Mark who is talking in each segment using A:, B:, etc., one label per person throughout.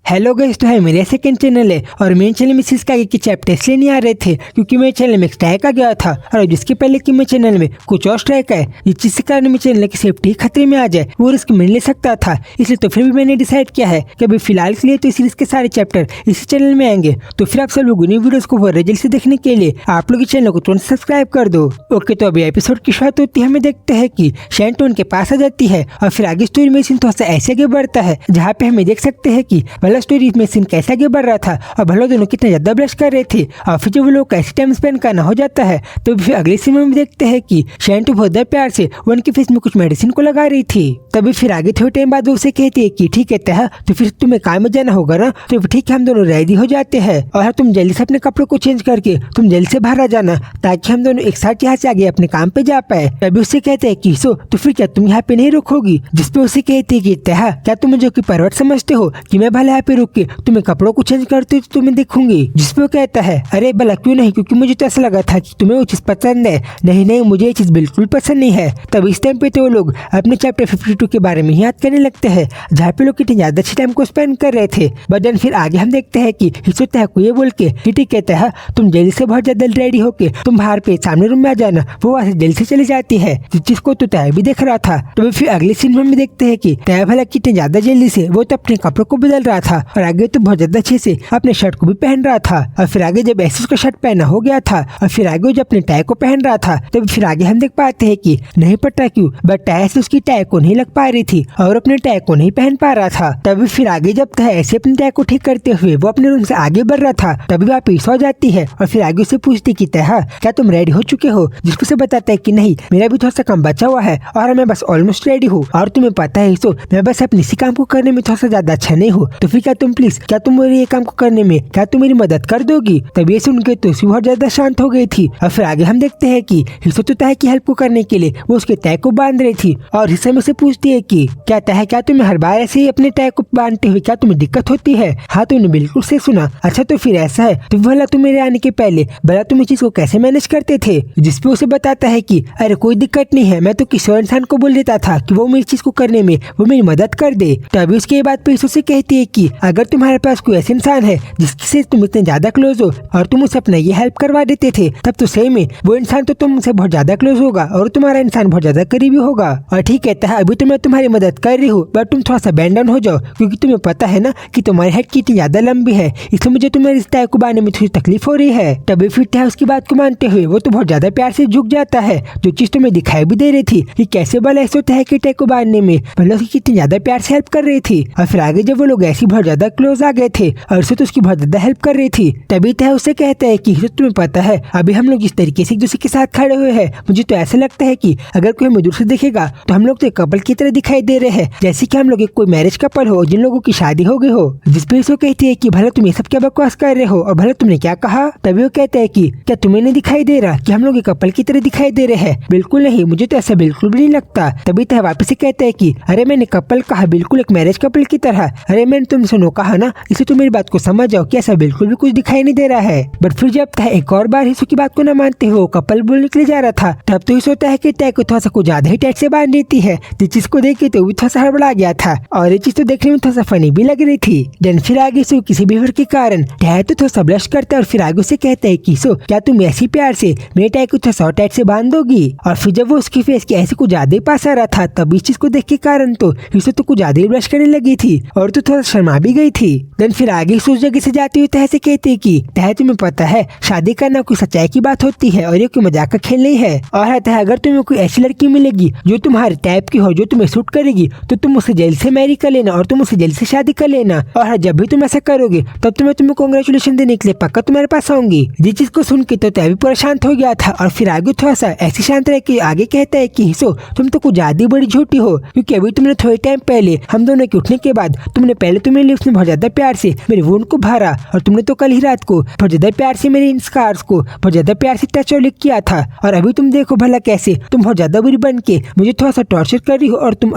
A: Hello guys, तो है मेरे सेकंड चैनल है और मेन चैनल में इसका आगे के चैप्टर इसलिए नहीं आ रहे थे क्योंकि मेरे चैनल में एक स्ट्राइक आ गया था और जिसके पहले कि मेरे चैनल में कुछ और स्ट्राइक है जिसके कारण मेरे चैनल की सेफ्टी खतरे में आ जाए वो रिस्क मिल नहीं सकता था। इसलिए तो फिर भी मैंने डिसाइड किया है कि अभी फिलहाल के लिए तो इस सीरीज के सारे चैप्टर इसी चैनल में आएंगे। तो फिर आप सब लोग न्यू वीडियोस को जल्द से देखने के लिए आप लोग इस चैनल को तुरंत सब्सक्राइब कर दो। ओके, तो अभी एपिसोड की शुरुआत होती है, हमें देखते हैं कि शैंटो उनके पास आ जाती है और फिर आगे स्टोरी में सीन थोड़ा सा ऐसे आगे बढ़ता है जहाँ पे हमें देख सकते हैं कि पहला स्टोरी में सीन कैसे आगे बढ़ रहा था और भला दोनों कितने ज्यादा ब्लश कर रहे थे और फिर जब वो लोग कैसे टाइम स्पेंड करना हो जाता है तो फिर अगले सीन में देखते हैं कि शैंटो बहुत प्यार से वो उनके फेस में कुछ मेडिसिन को लगा रही थी। तभी फिर आगे थोड़े टाइम बाद वो उसे कहती है कि ठीक है तह, तो फिर तुम्हें काम में जाना होगा ना, तो ठीक है हम दोनों रेडी हो जाते हैं और तुम जल्दी से अपने कपड़ों को चेंज करके तुम जल्दी से बाहर आ जाना ताकि हम दोनों एक साथ यहाँ से आगे अपने काम पे जा पाए। तभी उससे कहते हैं कि सो तो फिर क्या तुम यहाँ पे नहीं रुकोगी, जिसपे उसे कहती है कि तह, क्या तुम मुझे की परवट समझते हो कि मैं भले यहाँ पे रुक के तुम्हें कपड़ों को चेंज करती हूँ तो तुम्हें देखूंगी। जिसपे वो कहता है अरे भला क्यों नहीं, क्योंकि मुझे तो ऐसा लगा था कि तुम्हें वो चीज पसंद है। नहीं नहीं, मुझे ये चीज बिल्कुल पसंद नहीं है। तब इस टाइम पे तो वो लोग अपने चैप्टर 52 के बारे में याद करने लगते हैं जहाँ पे लोग कितने ज्यादा अच्छे टाइम को स्पेंड कर रहे थे। बट देन फिर आगे हम देखते हैं कि हिस्सो तह को ये बोल के ठीक कहता है तुम जल्दी से बहुत ज्यादा रेडी होके तुम बाहर पे सामने रूम में आ जाना। वो वहाँ से जल्दी से चली जाती है जिसको तो तह भी देख रहा था। तो फिर अगले सीन में देखते हैं कि तह भला कितने ज्यादा जल्दी से वो तो अपने कपड़ों को बदल रहा था और आगे तो बहुत ज्यादा अच्छे से अपने शर्ट को भी पहन रहा था। और फिर आगे जब ऐसे उसका शर्ट पहना हो गया था और फिर आगे जब अपने टाई को पहन रहा था तब फिर आगे हम देख पाते हैं कि नहीं पता क्यों बट टाई से उसकी टाई को नहीं लग पा रही थी और अपने टाई को नहीं पहन पा रहा था। तभी फिर आगे जब तह ऐसे अपने टाई को ठीक करते हुए वो अपने रूम से आगे बढ़ रहा था तभी वह पीछे हो जाती है और फिर आगे उसे पूछती कि तह, क्या तुम रेडी हो चुके हो, जिसको से बताता है कि नहीं मेरा भी थोड़ा सा काम बचा हुआ है और मैं बस ऑलमोस्ट रेडी हूँ और तुम्हें पता है सो मैं बस अपने इसी काम को करने में थोड़ा सा ज्यादा अच्छा नहीं हूँ, तो फिर क्या तुम प्लीज क्या तुम मेरे ये काम को करने में क्या तुम मेरी मदद कर दोगी। तभी ये सुन के तो बहुत ज्यादा शांत हो गई थी और फिर आगे हम देखते हैं कि हिस्सो तो तह की हेल्प को करने के लिए वो उसके तय को बांध रही थी और हिस्सा में से पूछती है कि क्या तह, क्या तुम्हें हर बार ऐसे ही अपने तय को बांधते हुए क्या तुम्हें दिक्कत होती है। हाँ, तुमने बिल्कुल सही सुना। अच्छा तो फिर ऐसा है तो भला तुम मेरे आने के पहले भला तुम इस चीज को कैसे मैनेज करते थे, जिसपे उसे बताता है कि अरे कोई दिक्कत नहीं है, मैं तो किसी और इंसान को बोल देता था कि वो मेरी चीज को करने में वो मेरी मदद कर दे। तभी उसके बाद पे से कहती है कि अगर तुम्हारे पास कोई ऐसा इंसान है जिससे तुम इतने ज्यादा क्लोज हो और तुम उसे अपना ये हेल्प करवा देते थे तब तो सही में वो इंसान तो तुमसे बहुत ज्यादा क्लोज होगा और तुम्हारा इंसान बहुत ज्यादा करीबी होगा। और ठीक है तह, अभी तो मैं तुम्हारी मदद कर रही हूँ बट तुम थोड़ा सा बैंड डाउन हो जाओ क्योंकि तुम्हें पता है ना कि तुम्हारी हेड कितनी ज्यादा लंबी है, इसलिए मुझे तुम्हारे रिश्ते को बांधने में थोड़ी तकलीफ हो रही है। तभी फिर तह उसकी बात को मानते हुए वो तो बहुत ज्यादा प्यार से झुक जाता है, जो चीज तुम्हें दिखाई भी दे रही थी कि कैसे भला ऐसे तह के तय को बांधने में पहले उसकी कितनी ज्यादा प्यार से हेल्प कर रही थी। और फिर आगे जब वो लोग ऐसी बहुत ज्यादा क्लोज आ गए थे और उसे तो उसकी बहुत ज्यादा हेल्प कर रही थी तभी तह उससे कहता है कि तुम्हें पता है अभी हम लोग इस तरीके से एक दूसरे के साथ खड़े हुए हैं, मुझे तो ऐसा लगता है कि अगर कोई हमें दूर से देखेगा तो हम लोग तो कपल की तरह दिखाई दे रहे हैं, जैसे कि हम लोग एक कोई मैरिज कपल हो जिन लोगों की शादी हो गई हो। जिसपे वो कहती है कि भला तुम ये सब क्या बकवास कर रहे हो और भला तुमने क्या कहा। तभी वो कहता है कि क्या तुम्हें नहीं दिखाई दे रहा कि हम लोग एक कपल की तरह दिखाई दे रहे हैं। बिल्कुल नहीं, मुझे तो ऐसा बिल्कुल भी नहीं लगता। तभी तह वापस से कहता है कि अरे मैंने कपल कहा, बिल्कुल एक मैरिज कपल की तरह। अरे मैंने तुमसे नो कहा ना, इसे तुम मेरी बात को समझ जाओ कि ऐसा बिल्कुल भी कुछ दिखाई नहीं दे रहा है। बट फिर जब तह एक और बार हिस्सो की बात को न मानते हुए कपल बोलने के लिए जा रहा था तब तो हिस्सो तह के तय को थोड़ा सा कुछ ज्यादा ही टाइट से बांध देती है, जिस चीज को देख के तो भी थोड़ा सा हड़बड़ा गया था और ये चीज तो देखने में थोड़ा सा फनी भी लग रही थी। देन फिर आगे से किसी बिहेवियर के कारण तह तो थोड़ा सा ब्लश करता है और फिर आगे से कहता है कि सो क्या तुम ऐसी प्यार से मेरे टाई को थोड़ा सा टाइट से बांध दोगी। और फिर जब वो उसकी फेस के ऐसे कुछ ज्यादा ही पास आ रहा था तब इस चीज को देख के कारण तो हिस्सो तो कुछ ज्यादा ही ब्लश करने लगी थी और तो थोड़ा शर्मा भी गई थी। देन फिर आगे उस जगह से जाती हुई तह से कहती है कि तह, तुम्हें पता है शादी करना कोई सच्चाई की बात होती है और ये कोई मजाक का खेल नहीं है। और तह, अगर तुम्हें कोई ऐसी लड़की मिलेगी जो तुम्हारे टाइप की हो, जो तुम्हें सूट करेगी, तो तुम उसे जल्द से मैरी कर लेना और तुम उसे जल्द से शादी कर लेना। और जब भी तुम ऐसा करोगे तब तो मैं तुम्हें कांग्रेचुलेशन देने के लिए पक्का तुम्हारे पास आऊंगी। जिस चीज को सुन के तो तह भी पूरा शांत हो गया था और फिर आगे थोड़ा सा ऐसी शांत रह के आगे कहता है कि हिस्सो, तुम तो कुछ ज्यादा बड़ी झूठी हो, क्योंकि अभी तुमने थोड़े टाइम पहले हम दोनों के उठने के बाद तुमने पहले तो मेरे लिप्स में बहुत ज्यादा प्यार से मेरे वुंड को भरा और तुमने तो कल ही रात को बहुत ज्यादा प्यार से मेरे इन स्कार्स को बहुत ज्यादा प्यार से टच और लिक किया था। और अभी तुम देखो भला कैसे तुम बहुत ज्यादा बुरी बन के मुझे थोड़ा सा टॉर्चर कर रही हो और तुम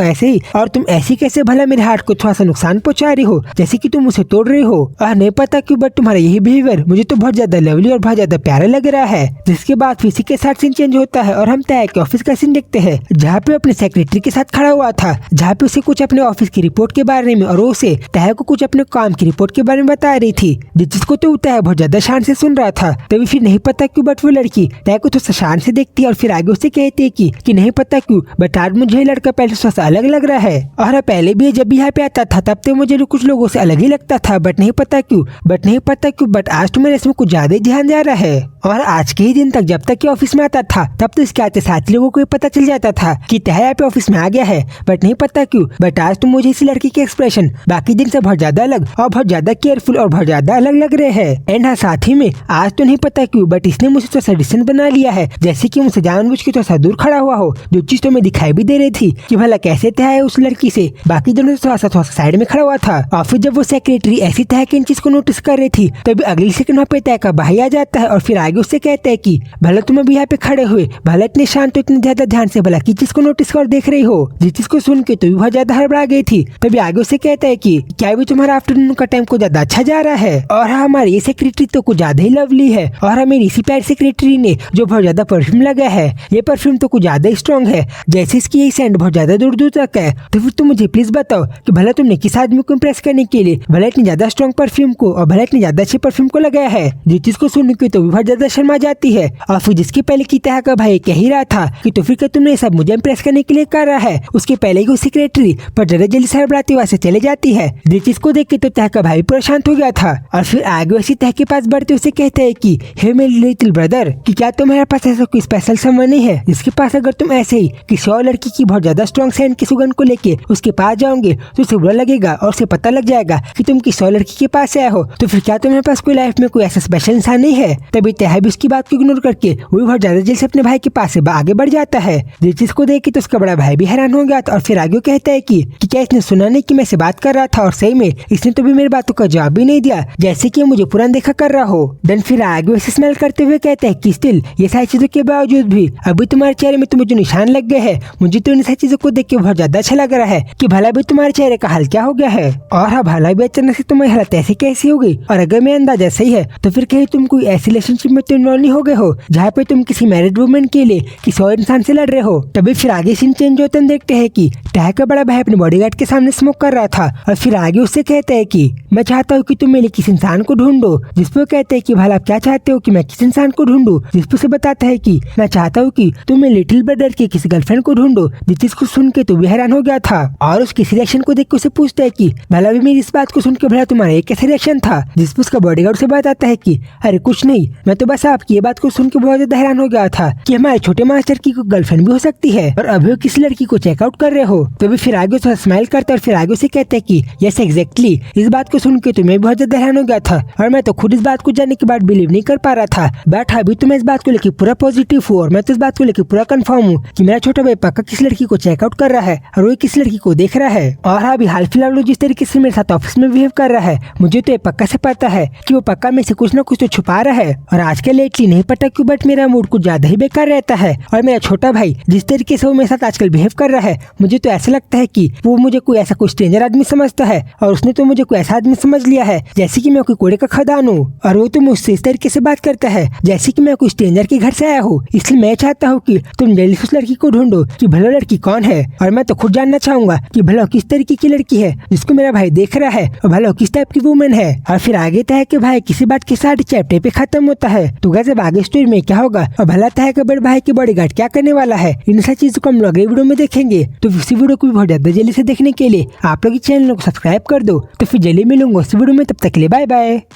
A: ऐसे कैसे भला मेरे हार्ट को थोड़ा सा नुकसान पहुंचा रही हो, जैसे कि तुम उसे तोड़ रही हो। नहीं पता क्यों बट तुम्हारा यही बिहेवियर मुझे तो बहुत ज्यादा लवली और बहुत ज्यादा प्यारा लग रहा है। जिसके बाद फिर के साथ सीन चेंज होता है और हम तय के ऑफिस का सीन देखते हैं जहाँ पे अपने सेक्रेटरी के साथ खड़ा हुआ था, जहाँ पे उसे कुछ अपने ऑफिस की रिपोर्ट के बारे में और उसे तय को कुछ अपने काम की रिपोर्ट के बारे में बता रही थी, जिसको तो तय बहुत ज्यादा शान से सुन रहा था। तभी फिर नहीं पता क्यों बट वो लड़की तय को थोड़ा शान से देखती है और फिर आगे उससे कहती है कि नहीं पता क्यों बट आज मुझे ये लड़का पहले थोड़ा सा अलग लग रहा है। और पहले भी जब यहाँ पे आता था तब तो मुझे कुछ लोगों से अलग ही लगता था बट नहीं पता क्यों बट आज तो मेरे इसमें कुछ ज्यादा ही ध्यान जा रहा है। और आज के ही दिन तक जब तक ये ऑफिस में आता था तब तो इसके आते साथी लोगों को ये पता चल जाता था कि तह यहाँ पे ऑफिस में आ गया है बट नहीं पता क्यों बट आज तो मुझे इसी लड़की के एक्सप्रेशन बाकी दिन से बहुत ज्यादा अलग और बहुत ज्यादा केयरफुल और बहुत ज्यादा अलग लग रहे हैं। एंड हाँ साथ ही में आज तो नहीं पता क्यों बट इसने मुझे थोड़ा सा डिस्टेंस बना लिया है, जैसे कि मुझसे जानबूझ के थोड़ा सा दूर खड़ा हुआ हो। जो चीज तो मैं दिखाई भी दे रही थी कि भला कैसे तह है उस लड़की से, बाकी दोनों थोड़ा सा साइड में खड़ा हुआ था। और फिर जब वो सेक्रेटरी ऐसी तह की इन चीज को नोटिस कर रही थी तभी अगली सेकंड वहाँ पे तह का भाई आ जाता है और फिर आगे उससे कहता है कि भला तुम अभी यहाँ पे खड़े हुए भला इतने शांत तो इतने ज्यादा ध्यान से भला की चीज को नोटिस कर देख रही हो। जिस चीज को सुन के तो भी बहुत ज्यादा हड़बड़ा गई थी। तभी आगे उससे कहता है कि क्या भी तुम्हारा आफ्टरनून का टाइम को ज्यादा अच्छा जा रहा है। और हमारी ये सेक्रेटरी तो कुछ ज्यादा ही लवली है और हमारी इसी प्यारी सेक्रेटरी ने जो बहुत ज्यादा परफ्यूम लगा है ये परफ्यूम तो कुछ ज्यादा ही स्ट्रॉन्ग है, जैसे इसकी ये सेंट बहुत ज्यादा दूर दूर तक है। तो फिर तुम मुझे प्लीज बताओ कि भला तुमने किस आदमी को इम्प्रेस करने के लिए भला इतनी ज्यादा स्ट्रॉन्ग परफ्यूम को और भला इतनी ज्यादा अच्छे परफ्यूम को लगाया है। जिस चीज को सुन के तो भी बहुत ज्यादा शर्मा जाती है। और फिर जिसके पहले की तह का भाई कह ही रहा था कि तो फिर क्या तुमने सब मुझे इम्प्रेस करने के लिए कर रहा है, उसके पहले ही सेक्रेटरी पर जरा जल्दी से हड़बड़ाती वहां से चले जाती है। जिस चीज को देख के तो तह का भाई पूरा शांत हो गया था। और फिर आगे वैसी तह के पास बढ़ते उसे कहते हैं कि हे मेरे लिटिल ब्रदर कि क्या तुम्हारे पास ऐसा कोई स्पेशल समझ नहीं है जिसके पास अगर तुम ऐसे ही किसी और लड़की की बहुत ज्यादा स्ट्रॉन्ग सेंट की सुगंध को लेके उसके पास जाओगे तो उसे बुरा लगेगा और उसे पता लग जाएगा कि तुम किसी और लड़की के पास आए हो। तो फिर क्या तुम्हारे पास कोई लाइफ में कोई ऐसा स्पेशल इंसान नहीं है। तभी तह भी उसकी बात को इग्नोर करके वो बहुत ज्यादा जल्दी से अपने भाई के पास से आगे बढ़ जाता है। जिस चीज को देख के तो उसका बड़ा भाई भी हैरान हो गया था। और फिर आगे कहता है कि क्या इसने सुना नहीं कि मैं से बात कर रहा था और सही में इसने तो भी मेरी बातों का जवाब भी नहीं दिया, जैसे कि मुझे पुराना देखा कर रहा हो। देन फिर आगे उसे स्मेल करते हुए कहते हैं कि स्टिल ये सारी चीजों के बावजूद भी अभी तुम्हारे चेहरे में तुम्हें जो निशान लग गए हैं मुझे तो इन सारी चीजों को देख के बहुत ज्यादा अच्छा लग रहा है कि भला भी तुम्हारे चेहरे का हाल क्या हो गया है। और हाँ भला भी अचानक से तुम्हारी हालत ऐसी कैसी हो गई। और अगर मैं अंदाजा सही है तो फिर कहीं तुम कोई ऐसी रिलेशनशिप में तो इन्वॉल्व नहीं हो गए हो जहाँ पे तुम किसी मैरिड वुमेन के लिए किसी और इंसान से लड़ रहे हो। तभी फिर आगे सीन चेंज होते देखते हैं कि तह का बड़ा भाई अपने बॉडीगार्ड के सामने स्मोक कर रहा था। और फिर आगे उससे कहते हैं कि मैं चाहता हूँ कि तुम मेरे किसी इंसान को ढूंढो। जिसपे कहते हैं कि भला आप क्या चाहते हो कि मैं किस इंसान को ढूंढूं। जिसपे से बताता है कि मैं चाहता हूँ कि तुम मेरे लिटिल ब्रदर के किसी गर्लफ्रेंड को ढूंढो। जिस चीज को सुन के तो भी हैरान हो गया था और उसकी रिएक्शन को देख के उसे पूछता है कि भला भी मेरी इस बात को सुन के भला तुम्हारा एक कैसा रिएक्शन था। जिसपे उसका बॉडीगार्ड से बताता है कि अरे कुछ नहीं, मैं तो बस आपकी ये बात को सुन के बहुत ज्यादा हैरान हो गया था कि हमारे छोटे मास्टर की गर्लफ्रेंड भी हो सकती है और अभी किसी लड़की को चेकआउट कर रहे हो। तो भी फिर आगे उसका स्माइल करता है और फिर आगे उसे कहते हैं कि यस एग्जैक्टली। इस बात को सुन के तो मैं बहुत ज्यादा हैरान हो गया था और मैं तो खुद इस बात को जानने के बाद बिलीव नहीं कर पा रहा था। बट अभी तो मैं इस बात को लेकर पूरा पॉजिटिव हूँ और मैं तो इस बात को लेकर पूरा कंफर्म हूँ कि मेरा छोटा भाई पक्का किसी लड़की को चेकआउट कर रहा है और वो किसी लड़की को देख रहा है। और अभी हाल फिलहाल वो जिस तरीके से मेरे साथ ऑफिस में बिहेव कर रहा है मुझे तो ये पक्का से पता है कि वो पक्का में से कुछ ना कुछ तो छुपा रहा है। और आजकल लेटली नहीं पता क्यों बट मेरा मूड कुछ ज्यादा ही बेकार रहता है। और मेरा छोटा भाई जिस तरीके से वो मेरे साथ आजकल बिहेव कर रहा है मुझे तो ऐसा लगता है कि वो मुझे कोई ऐसा कोई स्ट्रेंजर आदमी समझता है और उसने तो मुझे कोई ऐसा आदमी समझ लिया है जैसे कि मैं कोई कूड़े का खदान हूँ। और वो तो मुझसे इस तरीके से बात करता है जैसे कि मैं कोई स्ट्रेंजर के घर से आया हूँ। इसलिए मैं चाहता हूँ कि तुम जल्दी उस लड़की को ढूंढो कि भला लड़की कौन है। और मैं तो खुद जानना चाहूंगा कि भला किस तरीके की लड़की है जिसको मेरा भाई देख रहा है और भला किस टाइप की वुमेन है। और फिर आगे तय कि भाई किसी बात के साथ चैप्टर पे खत्म होता है। तो गजब आगे स्टोरी में क्या होगा और भला तय के बड़े भाई के बॉडीगार्ड क्या करने वाला है, इन सब चीजों को हम लोग अगले वीडियो में देखेंगे। तो इसी वीडियो को भी बहुत ज्यादा जल्दी से देखने के लिए आप लोग इस चैनल को सब्सक्राइब कर दो। तो फिर जल्दी मिलूंगा उस वीडियो में, तब तक के लिए बाय बाय।